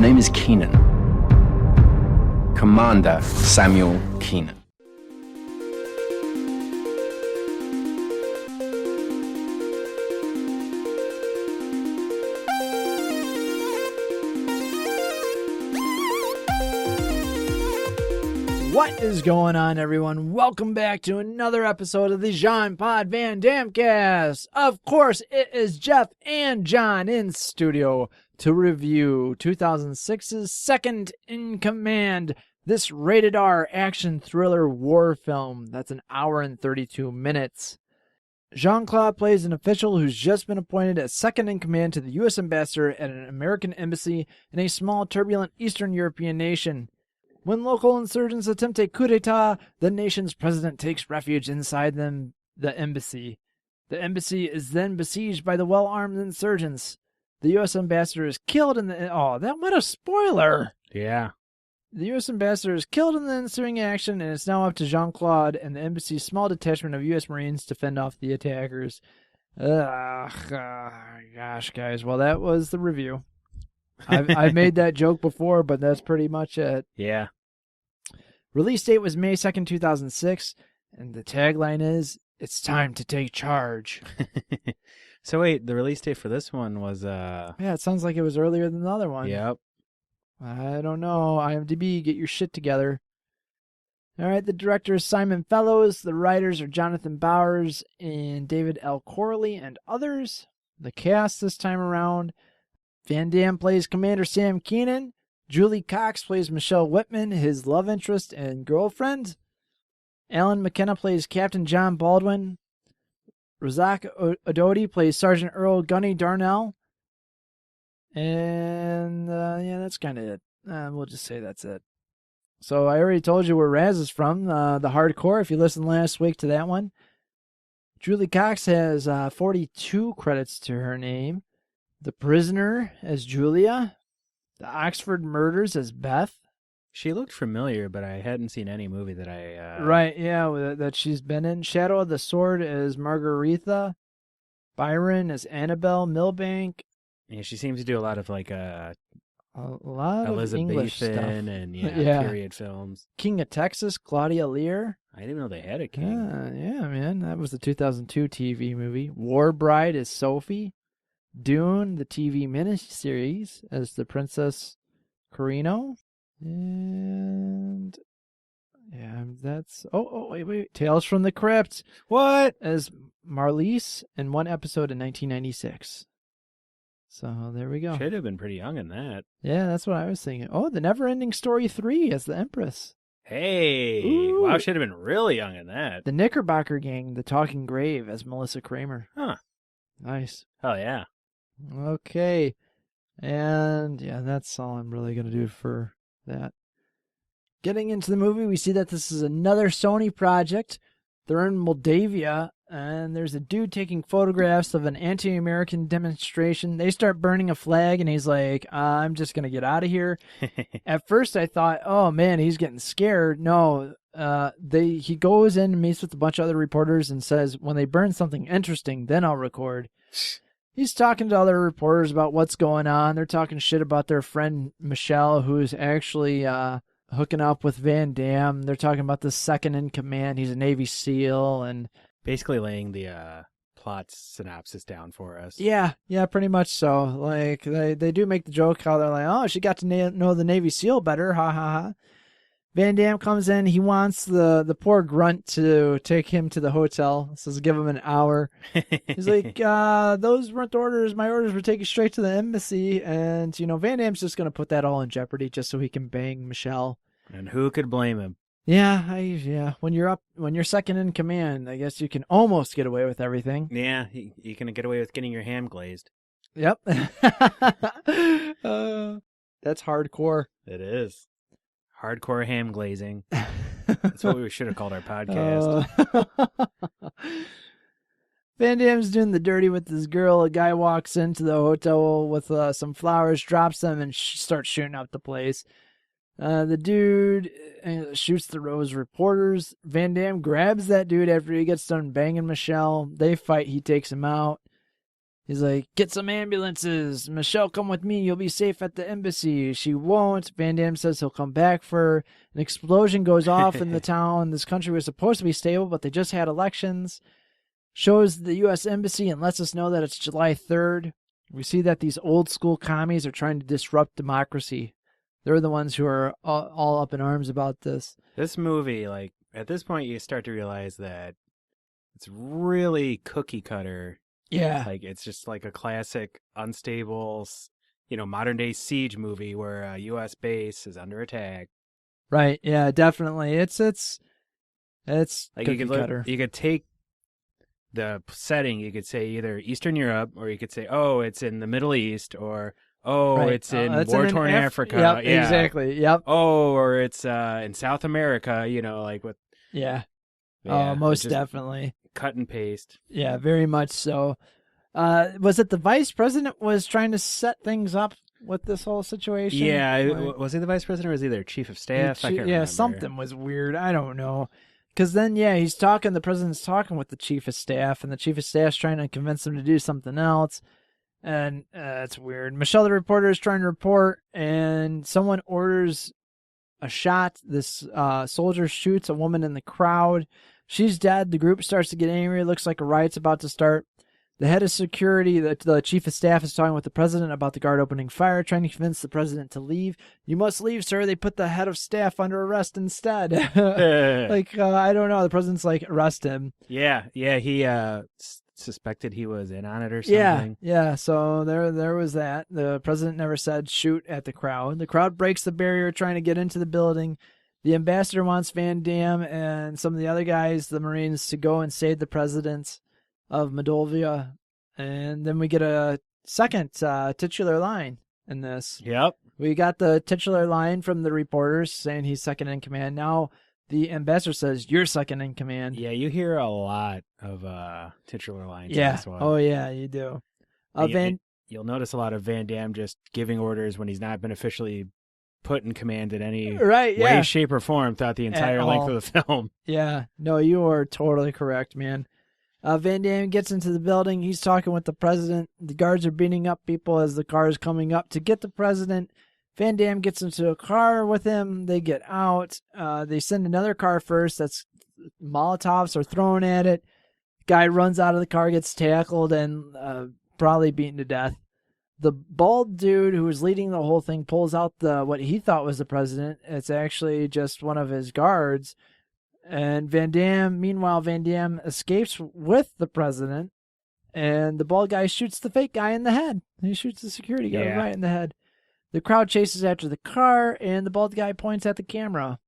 name is Keenan. Commander Samuel Keenan. What is going on, everyone? Welcome back to another episode of the Jean Pod Van Damme Cast. Of course, it is Jeff and John in studio to review 2006's Second in Command, this rated R action thriller war film that's an hour and 32 minutes. Jean-Claude plays an official who's just been appointed as second in command to the U.S. ambassador at an American embassy in a small, turbulent Eastern European nation. When local insurgents attempt a coup d'etat, the nation's president takes refuge inside the embassy. The embassy is then besieged by the well-armed insurgents. The U.S. ambassador is killed in the... Oh, what a spoiler! Yeah. The U.S. ambassador is killed in the ensuing action, and it's now up to Jean-Claude and the embassy's small detachment of U.S. Marines to fend off the attackers. Gosh, guys. Well, that was the review. I've made that joke before, but that's pretty much it. Yeah. Release date was May 2nd, 2006, and the tagline is, "It's time to take charge." So wait, the release date for this one was... Yeah, it sounds like it was earlier than the other one. Yep. I don't know. IMDb, get your shit together. All right, the director is Simon Fellows. The writers are Jonathan Bowers and David L. Corley and others. The cast this time around: Van Damme plays Commander Sam Keenan. Julie Cox plays Michelle Whitman, his love interest and girlfriend. Alan McKenna plays Captain John Baldwin. Razak Ododi plays Sergeant Earl Gunny Darnell. And, yeah, that's kind of it. We'll just say that's it. So I already told you where Raz is from, the hardcore, if you listened last week to that one. Julie Cox has 42 credits to her name. The Prisoner as Julia. The Oxford Murders as Beth. She looked familiar, but I hadn't seen any movie that I... Right, yeah, that she's been in. Shadow of the Sword as Margaretha. Byron as Annabelle Milbank. Yeah, she seems to do a lot of, like, a lot of English stuff. and, Yeah. period films. King of Texas, Claudia Lear. I didn't even know they had a king. Yeah, man, that was the 2002 TV movie. War Bride as Sophie. Dune, the TV miniseries, as the Princess Carino. And yeah, that's... Oh, wait. Tales from the Crypt. What? As Marlise in one episode in 1996. So there we go. Should have been pretty young in that. Yeah, that's what I was thinking. Oh, The Neverending Story 3 as the Empress. Hey! Ooh. Wow, should have been really young in that. The Knickerbocker Gang, The Talking Grave as Melissa Kramer. Huh. Nice. Oh, yeah. Okay. And yeah, that's all I'm really going to do for that. Getting into the movie, we see that this is another Sony project. They're in Moldavia, and there's a dude taking photographs of an anti-American demonstration. They start burning a flag, and he's like, I'm just going to get out of here. At first, I thought, oh, man, he's getting scared. No, he goes in and meets with a bunch of other reporters and says, when they burn something interesting, then I'll record. He's talking to other reporters about what's going on. They're talking shit about their friend Michelle, who's actually hooking up with Van Damme. They're talking about the second in command. He's a Navy SEAL, and basically laying the plot synopsis down for us. Yeah, pretty much so. Like they do make the joke how they're like, oh, she got to know the Navy SEAL better, ha ha ha. Van Damme comes in. He wants the poor grunt to take him to the hotel. Says give him an hour. He's like, those weren't orders. My orders were taken straight to the embassy. And, Van Damme's just going to put that all in jeopardy just so he can bang Michelle. And who could blame him? Yeah. When you're second in command, I guess you can almost get away with everything. Yeah, you can get away with getting your ham glazed. Yep. That's hardcore. It is. Hardcore ham glazing. That's what we should have called our podcast. Van Damme's doing the dirty with this girl. A guy walks into the hotel with some flowers, drops them, and starts shooting up the place. The dude shoots the Rose reporters. Van Damme grabs that dude after he gets done banging Michelle. They fight. He takes him out. He's like, get some ambulances. Michelle, come with me. You'll be safe at the embassy. She won't. Van Damme says he'll come back for her. An explosion goes off in the town. This country was supposed to be stable, but they just had elections. Shows the U.S. Embassy and lets us know that it's July 3rd. We see that these old school commies are trying to disrupt democracy. They're the ones who are all up in arms about this. This movie, like, at this point, you start to realize that it's really cookie cutter. Yeah. Like, it's just like a classic, unstable, modern day siege movie where a U.S. base is under attack. Right. Yeah, definitely. It's Like, cookie cutter. You could take the setting, you could say either Eastern Europe, or you could say, oh, it's in the Middle East, or, oh, Right. it's in It's war-torn Africa. Yep, yeah. exactly. Yep. Oh, or it's in South America, like with... Yeah. Yeah, most just definitely. Cut and paste. Yeah, very much so. Was it the vice president was trying to set things up with this whole situation? Yeah, Like, was he the vice president or was he their chief of staff? I can't remember. Something was weird. I don't know. Because then, the president's talking with the chief of staff, and the chief of staff's trying to convince him to do something else. And it's weird. Michelle, the reporter, is trying to report, and someone orders a shot. This soldier shoots a woman in the crowd. She's dead. The group starts to get angry. It looks like a riot's about to start. The head of security, the chief of staff, is talking with the president about the guard opening fire, trying to convince the president to leave. You must leave, sir. They put the head of staff under arrest instead. I don't know. The president's like, arrest him. Yeah. He suspected he was in on it or something. Yeah. So there was that. The president never said shoot at the crowd. The crowd breaks the barrier, trying to get into the building. The ambassador wants Van Damme and some of the other guys, the Marines, to go and save the president of Moldavia. And then we get a second titular line in this. Yep. We got the titular line from the reporters saying he's second in command. Now the ambassador says, you're second in command. Yeah, you hear a lot of titular lines in this one. Oh, yeah, you do. You'll notice a lot of Van Damme just giving orders when he's not been officially put in command in any way, shape, or form throughout the entire length of the film. Yeah. No, you are totally correct, man. Van Damme gets into the building. He's talking with the president. The guards are beating up people as the car is coming up to get the president. Van Damme gets into a car with him. They get out. They send another car first. That's Molotovs are thrown at it. Guy runs out of the car, gets tackled, and probably beaten to death. The bald dude who was leading the whole thing pulls out what he thought was the president. It's actually just one of his guards. And meanwhile, Van Damme escapes with the president, and the bald guy shoots the fake guy in the head. He shoots the security guy right in the head. The crowd chases after the car, and the bald guy points at the camera.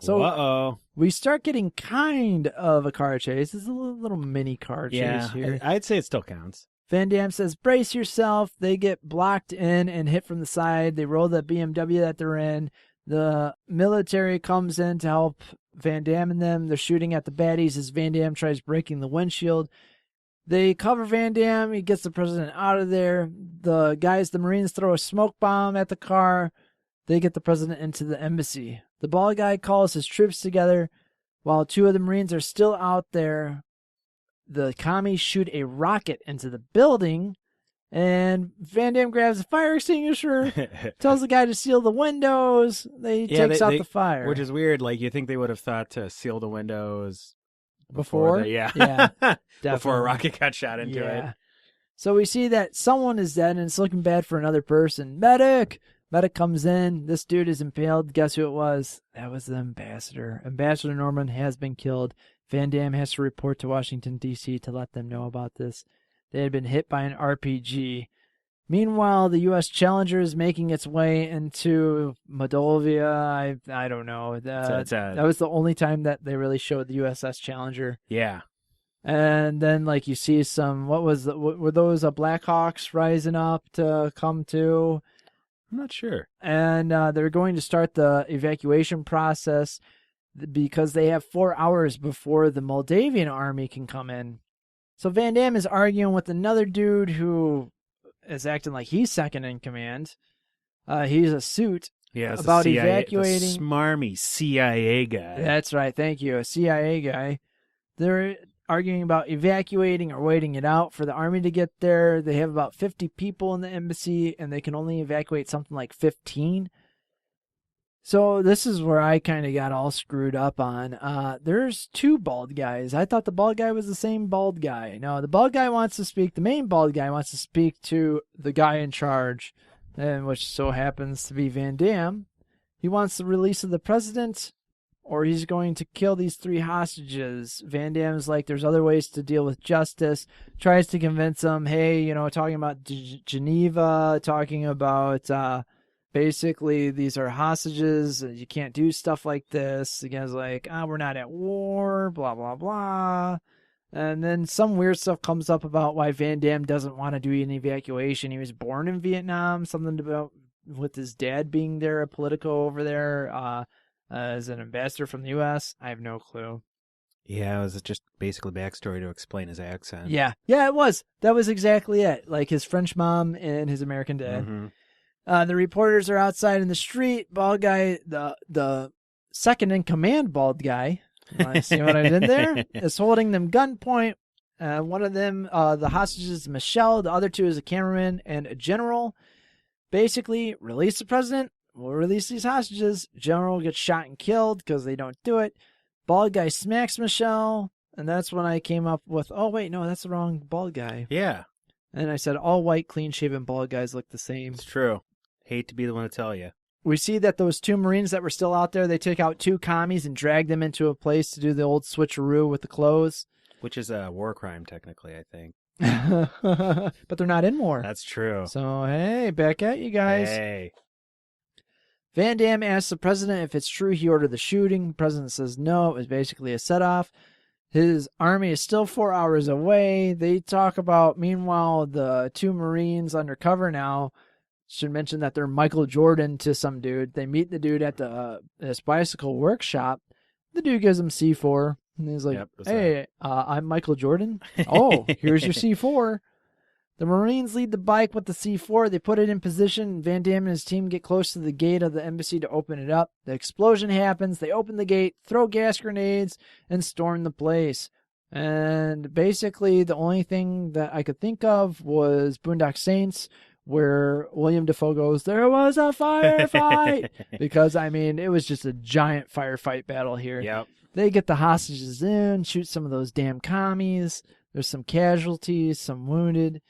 So we start getting kind of a car chase. It's a little mini car chase here. I'd say it still counts. Van Damme says, brace yourself. They get blocked in and hit from the side. They roll the BMW that they're in. The military comes in to help Van Damme and them. They're shooting at the baddies as Van Damme tries breaking the windshield. They cover Van Damme. He gets the president out of there. The Marines throw a smoke bomb at the car. They get the president into the embassy. The bald guy calls his troops together while two of the Marines are still out there. The commies shoot a rocket into the building, and Van Damme grabs a fire extinguisher, tells the guy to seal the windows. He takes out the fire. Which is weird. Like, you think they would have thought to seal the windows before? Yeah, before a rocket got shot into it. So we see that someone is dead, and it's looking bad for another person. Medic! Medic comes in. This dude is impaled. Guess who it was? That was the ambassador. Ambassador Norman has been killed. Van Damme has to report to Washington, D.C. to let them know about this. They had been hit by an RPG. Meanwhile, the U.S. Challenger is making its way into Moldavia. I don't know. That was the only time that they really showed the USS Challenger. Yeah. And then, you see some, were those Blackhawks rising up to come to? I'm not sure. And they're going to start the evacuation process because they have 4 hours before the Moldavian army can come in. So Van Damme is arguing with another dude who is acting like he's second in command. He's a suit about evacuating. The smarmy CIA guy. That's right. Thank you. A CIA guy. They're arguing about evacuating or waiting it out for the army to get there. They have about 50 people in the embassy, and they can only evacuate something like 15. So this is where I kind of got all screwed up on. There's 2 bald guys. I thought the bald guy was the same bald guy. No, the bald guy wants to speak. The main bald guy wants to speak to the guy in charge, and which so happens to be Van Damme. He wants the release of the president, or he's going to kill these 3 hostages. Van Damme's like, there's other ways to deal with justice. Tries to convince him, hey, talking about Geneva, talking about... basically, these are hostages. You can't do stuff like this. The guy's like, we're not at war, blah, blah, blah. And then some weird stuff comes up about why Van Damme doesn't want to do an evacuation. He was born in Vietnam, something about with his dad being there, a Politico over there, as an ambassador from the U.S. I have no clue. Yeah, it was just basically backstory to explain his accent. Yeah, it was. That was exactly it. Like his French mom and his American dad. Mm-hmm. The reporters are outside in the street. Bald guy, the second in command bald guy, see what I did there? Is holding them gunpoint. One of them, the hostages is Michelle. The other 2 is a cameraman and a general. Basically, release the president. We'll release these hostages. General gets shot and killed because they don't do it. Bald guy smacks Michelle. And that's when I came up with, oh, wait, no, that's the wrong bald guy. Yeah. And I said, all white, clean-shaven bald guys look the same. It's true. Hate to be the one to tell you. We see that those 2 Marines that were still out there, they took out 2 commies and dragged them into a place to do the old switcheroo with the clothes. Which is a war crime, technically, I think. But they're not in war. That's true. So, hey, back at you guys. Hey. Van Damme asks the president if it's true he ordered the shooting. The president says no, it was basically a set-off. His army is still 4 hours away. They talk about, meanwhile, the 2 Marines undercover now. Should mention that they're Michael Jordan to some dude. They meet the dude at this bicycle workshop. The dude gives him C4. And he's like, hey, I'm Michael Jordan. Oh, here's your C4. The Marines lead the bike with the C4. They put it in position. Van Damme and his team get close to the gate of the embassy to open it up. The explosion happens. They open the gate, throw gas grenades, and storm the place. And basically, the only thing that I could think of was Boondock Saints, where William Dafoe goes, there was a firefight. Because, I mean, it was just a giant firefight battle here. Yep. They get the hostages in, shoot some of those damn commies. There's some casualties, some wounded.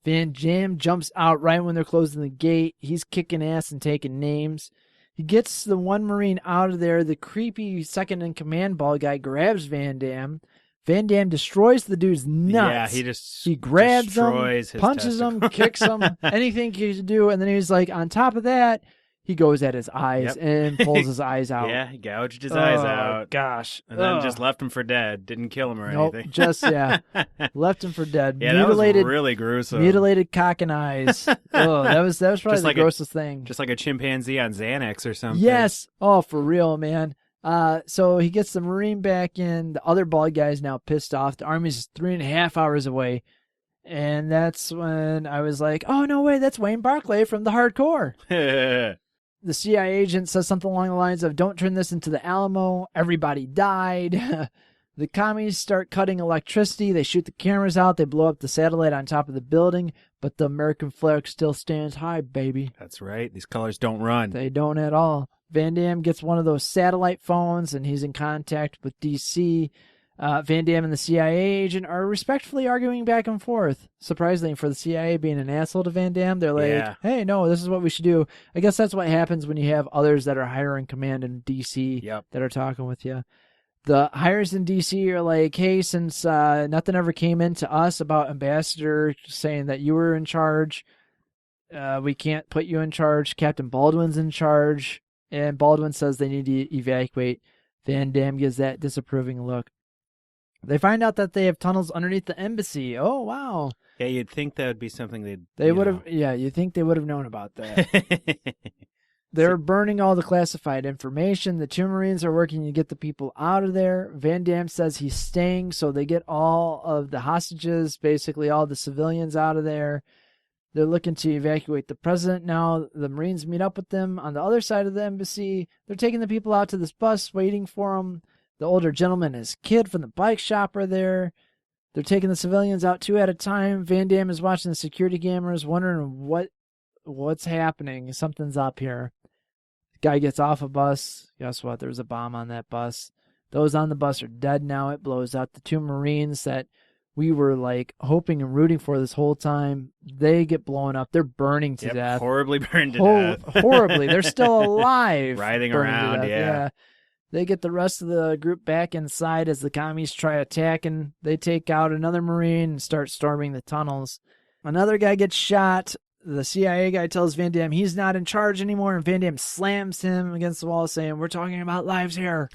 Van Damme jumps out right when they're closing the gate. He's kicking ass and taking names. He gets the 1 Marine out of there. The creepy second-in-command ball guy grabs Van Damme. Van Damme destroys the dude's nuts. Yeah, he grabs him, punches him, kicks him, anything he could do. And then he's like, on top of that, he goes at his eyes and pulls his eyes out. Yeah, he gouged his eyes out. Gosh. And then just left him for dead. Didn't kill him or anything. Just, left him for dead. Yeah, mutilated, that was really gruesome. Mutilated cock and eyes. That was probably the grossest thing. Just like a chimpanzee on Xanax or something. Yes. Oh, for real, man. So he gets the Marine back in. The other bald guy's now pissed off. The army's 3.5 hours away. And that's when I was like, oh, no way, that's Wayne Barclay from The Hardcore. The CIA agent says something along the lines of, don't turn this into the Alamo. Everybody died. The commies start cutting electricity. They shoot the cameras out. They blow up the satellite on top of the building. But the American flag still stands high, baby. That's right. These colors don't run. They don't at all. Van Damme gets one of those satellite phones, and he's in contact with D.C. Van Damme and the CIA agent are respectfully arguing back and forth. Surprisingly, for the CIA being an asshole to Van Damme, they're like, hey, no, this is what we should do. I guess that's what happens when you have others that are higher in command in D.C. that are talking with you. The hires in D.C. are like, hey, since nothing ever came in to us about Ambassador saying that you were in charge, we can't put you in charge. Captain Baldwin's in charge. And Baldwin says they need to evacuate. Van Damme gives that disapproving look. They find out that they have tunnels underneath the embassy. Oh, wow. Yeah, you'd think that would be something they would have. Yeah, you'd think they would have known about that. They're burning all the classified information. The 2 Marines are working to get the people out of there. Van Damme says he's staying, so they get all of the hostages, basically all the civilians out of there. They're looking to evacuate the president now. The Marines meet up with them on the other side of the embassy. They're taking the people out to this bus, waiting for them. The older gentleman and his kid from the bike shop are there. They're taking the civilians out 2 at a time. Van Damme is watching the security cameras, wondering what's happening. Something's up here. The guy gets off a bus. Guess what? There's a bomb on that bus. Those on the bus are dead now. It blows out the 2 Marines that we were like hoping and rooting for this whole time. They get blown up. They're burning to death. Horribly burned to death. Horribly. They're still alive. Writhing around, yeah. They get the rest of the group back inside as the commies try attacking. They take out another Marine and start storming the tunnels. Another guy gets shot. The CIA guy tells Van Damme he's not in charge anymore, and Van Damme slams him against the wall saying, "We're talking about lives here."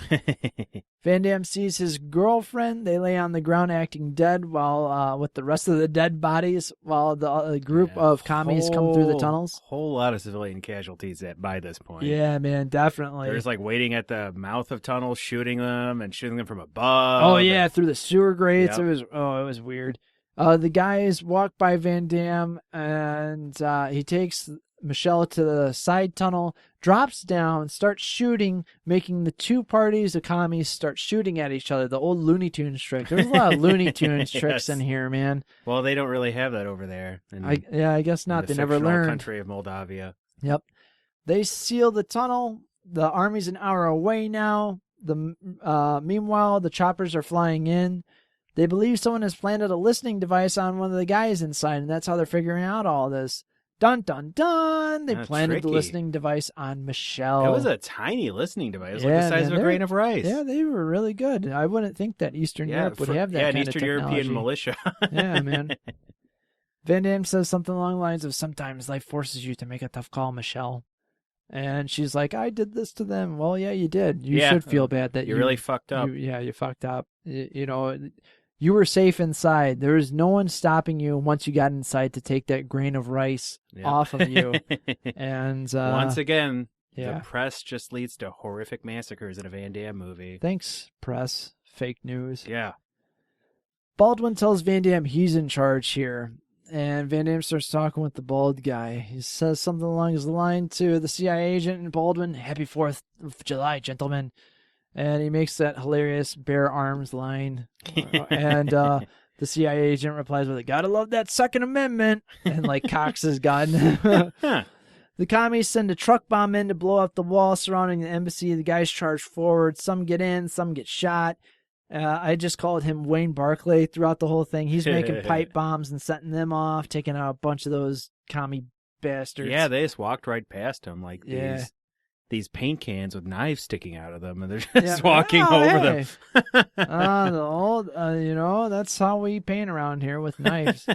Van Damme sees his girlfriend. They lay on the ground acting dead while with the rest of the dead bodies while the group of commies come through the tunnels. Whole lot of civilian casualties by this point. Yeah, man, definitely. They're just like waiting at the mouth of tunnels, shooting them from above. Oh, yeah, through the sewer grates. Yep. It was weird. The guys walk by Van Damme, and he takes Michelle to the side tunnel, drops down, starts shooting, making the 2 parties of commies start shooting at each other. The old Looney Tunes trick. There's a lot of Looney Tunes tricks in here, man. Well, they don't really have that over there. I guess not. They never learned. Country of Moldavia. Yep. They seal the tunnel. The army's an hour away now. Meanwhile, the choppers are flying in. They believe someone has planted a listening device on one of the guys inside, and that's how they're figuring out all this. Dun, dun, dun! They planted the listening device on Michelle. It was a tiny listening device, like the size of a grain of rice. Yeah, they were really good. I wouldn't think that Eastern Europe would have that kind of technology. Eastern European militia. Yeah, man. Van Damme says something along the lines of, "Sometimes life forces you to make a tough call, Michelle." And she's like, "I did this to them." Well, yeah, you did. You should feel bad that you really fucked up. You fucked up. You were safe inside. There was no one stopping you once you got inside to take that grain of rice off of you. And once again, the press just leads to horrific massacres in a Van Damme movie. Thanks, press. Fake news. Yeah. Baldwin tells Van Damme he's in charge here. And Van Damme starts talking with the bald guy. He says something along his line to the CIA agent and Baldwin, "Happy 4th of July, gentlemen." And he makes that hilarious bare arms line. And the CIA agent replies with, "Gotta love that Second Amendment," and like cocks his gun. The commies send a truck bomb in to blow up the wall surrounding the embassy. The guys charge forward. Some get in, some get shot. I just called him Wayne Barclay throughout the whole thing. He's making pipe bombs and setting them off, taking out a bunch of those commie bastards. Yeah, they just walked right past him like these paint cans with knives sticking out of them, and they're just walking over them. The old, that's how we paint around here, with knives.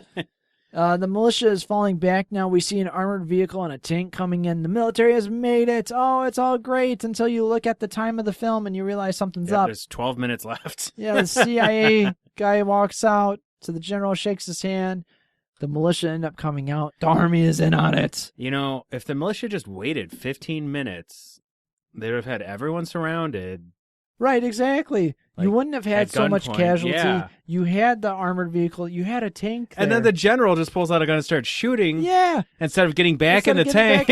The militia is falling back now. We see an armored vehicle and a tank coming in. The military has made it. Oh, it's all great until you look at the time of the film and you realize something's up. There's 12 minutes left. Yeah, the CIA guy walks out to the general, shakes his hand. The militia end up coming out. The army is in on it. If the militia just waited 15 minutes, they would have had everyone surrounded. Right, exactly. You wouldn't have had so much casualty. Yeah. You had the armored vehicle. You had a tank there. And then the general just pulls out a gun and starts shooting. Yeah. Instead of getting back in the tank.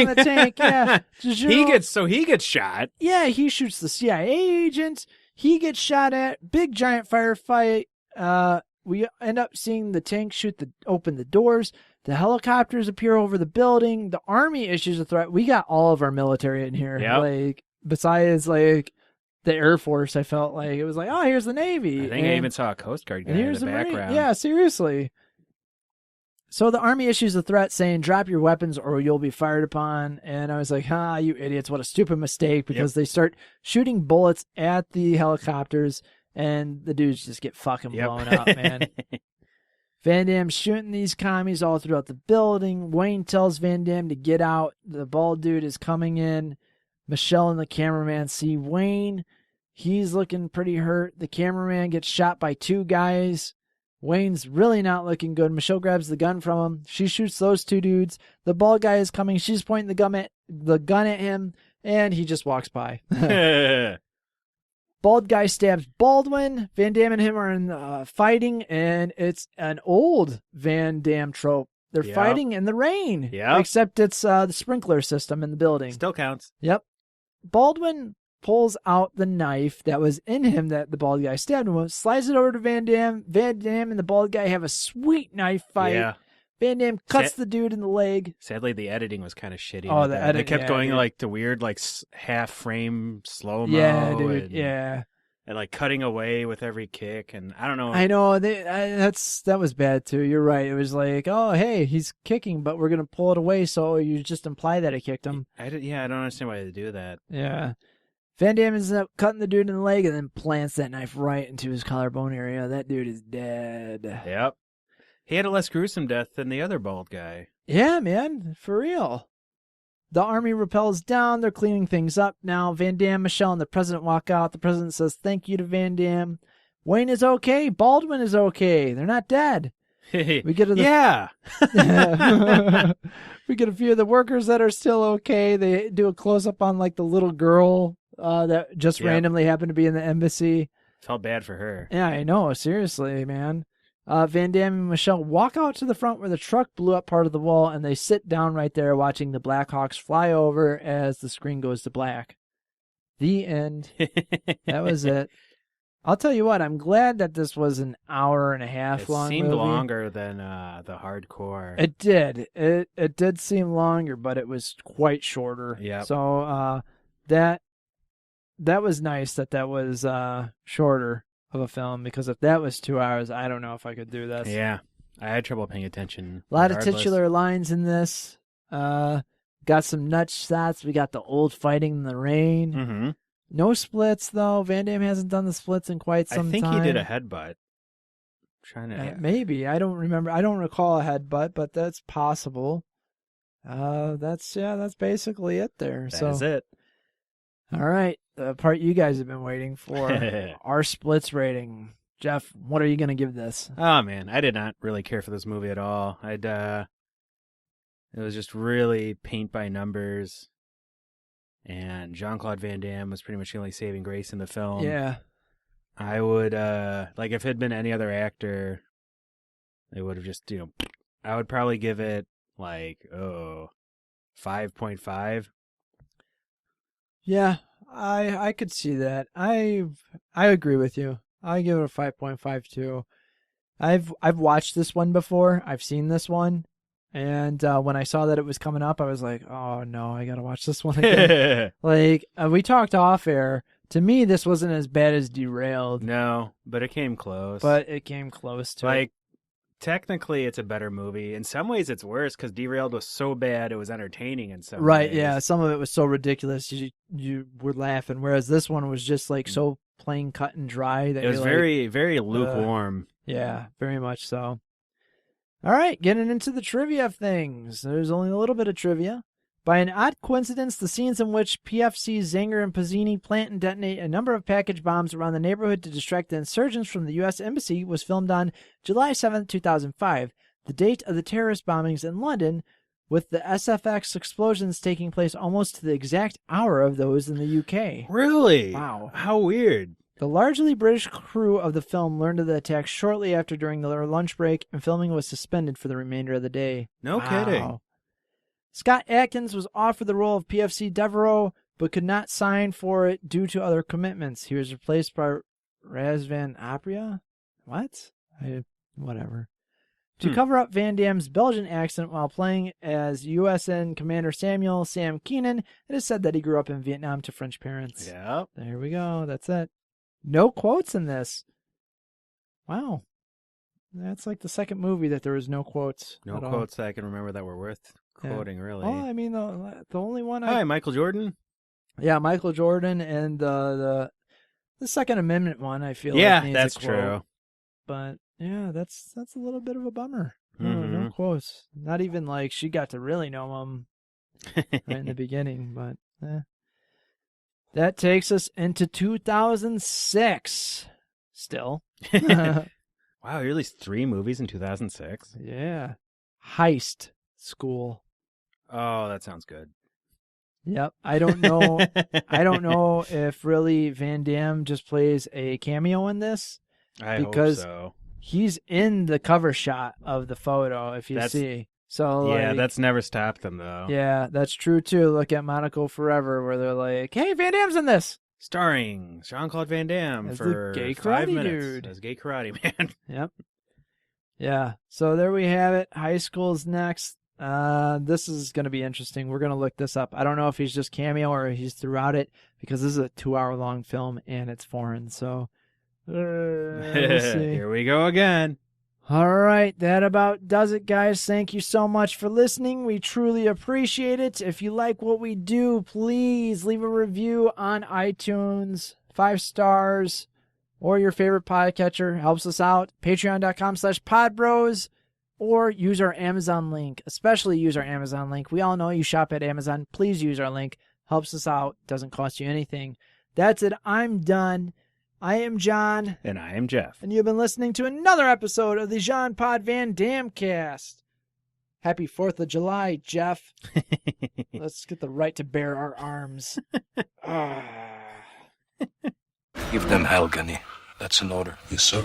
Yeah. He gets shot. Yeah, he shoots the CIA agent. He gets shot at. Big giant firefight. We end up seeing the tank open the doors. The helicopters appear over the building. The army issues a threat. We got all of our military in here. Yep. Besides the Air Force, I felt like it was like, oh, here's the Navy. I think I even saw a Coast Guard guy in the background. Marine. Yeah, seriously. So the Army issues a threat saying, drop your weapons or you'll be fired upon. And I was like, you idiots, what a stupid mistake, because they start shooting bullets at the helicopters and the dudes just get fucking blown up, man. Van Damme's shooting these commies all throughout the building. Wayne tells Van Damme to get out. The bald dude is coming in. Michelle and the cameraman see Wayne. He's looking pretty hurt. The cameraman gets shot by 2 guys. Wayne's really not looking good. Michelle grabs the gun from him. She shoots those 2 dudes. The bald guy is coming. She's pointing the gun at him, and he just walks by. Bald guy stabs Baldwin. Van Damme and him are fighting, and it's an old Van Damme trope. They're fighting in the rain. Yeah. Except it's the sprinkler system in the building. Still counts. Yep. Baldwin pulls out the knife that was in him that the bald guy stabbed him with, slides it over to Van Damme. Van Damme and the bald guy have a sweet knife fight. Yeah. Van Damme cuts the dude in the leg. Sadly, the editing was kind of shitty. Oh, the editing. They kept going like the weird, like half frame slow mo. Yeah, dude. Yeah. And like cutting away with every kick, and I don't know. I know that was bad too. You're right. It was like, oh, hey, he's kicking, but we're gonna pull it away, so you just imply that he kicked him. I don't understand why they do that. Yeah. Van Damme ends up cutting the dude in the leg and then plants that knife right into his collarbone area. That dude is dead. Yep. He had a less gruesome death than the other bald guy. Yeah, man, for real. The army rappels down. They're cleaning things up now. Van Damme, Michelle, and the president walk out. The president says thank you to Van Damme. Wayne is okay. Baldwin is okay. They're not dead. We get yeah. We get a few of the workers that are still okay. They do a close-up on like the little girl that just randomly happened to be in the embassy. Felt bad for her. Yeah, I know. Seriously, man. Van Damme and Michelle walk out to the front where the truck blew up part of the wall, and they sit down right there watching the Blackhawks fly over as the screen goes to black. The end. That was it. I'll tell you what, I'm glad that this was an hour and a half long. It seemed movie. longer than the hardcore. It did. It did seem longer, but it was quite shorter. Yeah. So that was nice that was shorter of a film, because if that was 2 hours, I don't know if I could do this. Yeah, I had trouble paying attention. A lot of titular lines in this. Got some nut shots. We got the old fighting in the rain. Mm-hmm. No splits, though. Van Damme hasn't done the splits in quite some time. I think he did a headbutt. Maybe. I don't remember. I don't recall a headbutt, but that's possible. That's basically it there. That's it. All right. The part you guys have been waiting for. Our splits rating. Jeff, what are you going to give this? Oh, man. I did not really care for this movie at all. It was just really paint by numbers. And Jean-Claude Van Damme was pretty much the only saving grace in the film. Yeah. I would, if it had been any other actor, they would have just, I would probably give it 5.5. Yeah, I could see that. I agree with you. I give it a 5.5 too. I've watched this one before. I've seen this one. And when I saw that it was coming up, I was like, oh, no, I got to watch this one again. We talked off air. To me, this wasn't as bad as Derailed. No, but it came close. Technically, it's a better movie. In some ways, it's worse because Derailed was so bad, it was entertaining in some ways. Right, yeah. Some of it was so ridiculous, you were laughing. Whereas this one was just so plain cut and dry. That it was very, very lukewarm. Yeah, very much so. All right, getting into the trivia of things. There's only a little bit of trivia. By an odd coincidence, the scenes in which PFC's Zanger and Pizzini plant and detonate a number of package bombs around the neighborhood to distract the insurgents from the U.S. Embassy was filmed on July 7, 2005, the date of the terrorist bombings in London, with the SFX explosions taking place almost to the exact hour of those in the UK. Really? Wow. How weird. The largely British crew of the film learned of the attack shortly after during their lunch break, and filming was suspended for the remainder of the day. No kidding. Scott Adkins was offered the role of PFC Devereaux, but could not sign for it due to other commitments. He was replaced by Raz Van Apria? What? Whatever. To cover up Van Damme's Belgian accent while playing as USN Commander Sam Keenan, it is said that he grew up in Vietnam to French parents. Yep. There we go. That's it. No quotes in this. Wow. That's like the second movie that there was no quotes. No quotes that I can remember that were worth quoting, really. Well, I mean, the only one Hi, Michael Jordan. Yeah, Michael Jordan, and the Second Amendment one, I feel like needs that's a quote. true. But yeah, that's a little bit of a bummer. Mm-hmm. No quotes. Not even like she got to really know him right in the beginning, but that takes us into 2006 still. Wow, you released 3 movies in 2006? Yeah. Heist School. Oh, that sounds good. Yep. I don't know if really Van Damme just plays a cameo in this. I hope so. He's in the cover shot of the photo, if you see. So that's never stopped them, though. Yeah, that's true, too. Look at Monaco Forever, where they're like, hey, Van Damme's in this. Starring Jean-Claude Van Damme As the for gay 5 karate minutes dude. as gay karate man. Yep. Yeah. So there we have it. High School's next. This is going to be interesting. We're going to look this up. I don't know if he's just cameo or he's throughout it because this is a 2-hour-long film and it's foreign. So we'll see. Here we go again. All right, that about does it, guys. Thank you so much for listening. We truly appreciate it. If you like what we do, please leave a review on iTunes, 5 stars, or your favorite podcatcher. Helps us out. Patreon.com/podbros, or use our Amazon link. Especially use our Amazon link. We all know you shop at Amazon. Please use our link. Helps us out. Doesn't cost you anything. That's it. I'm done. I am John. And I am Jeff. And you've been listening to another episode of the Jean-Pod Van Damme cast. Happy 4th of July, Jeff. Let's get the right to bear our arms. Give them hell, Gunny. That's an order. Yes, sir.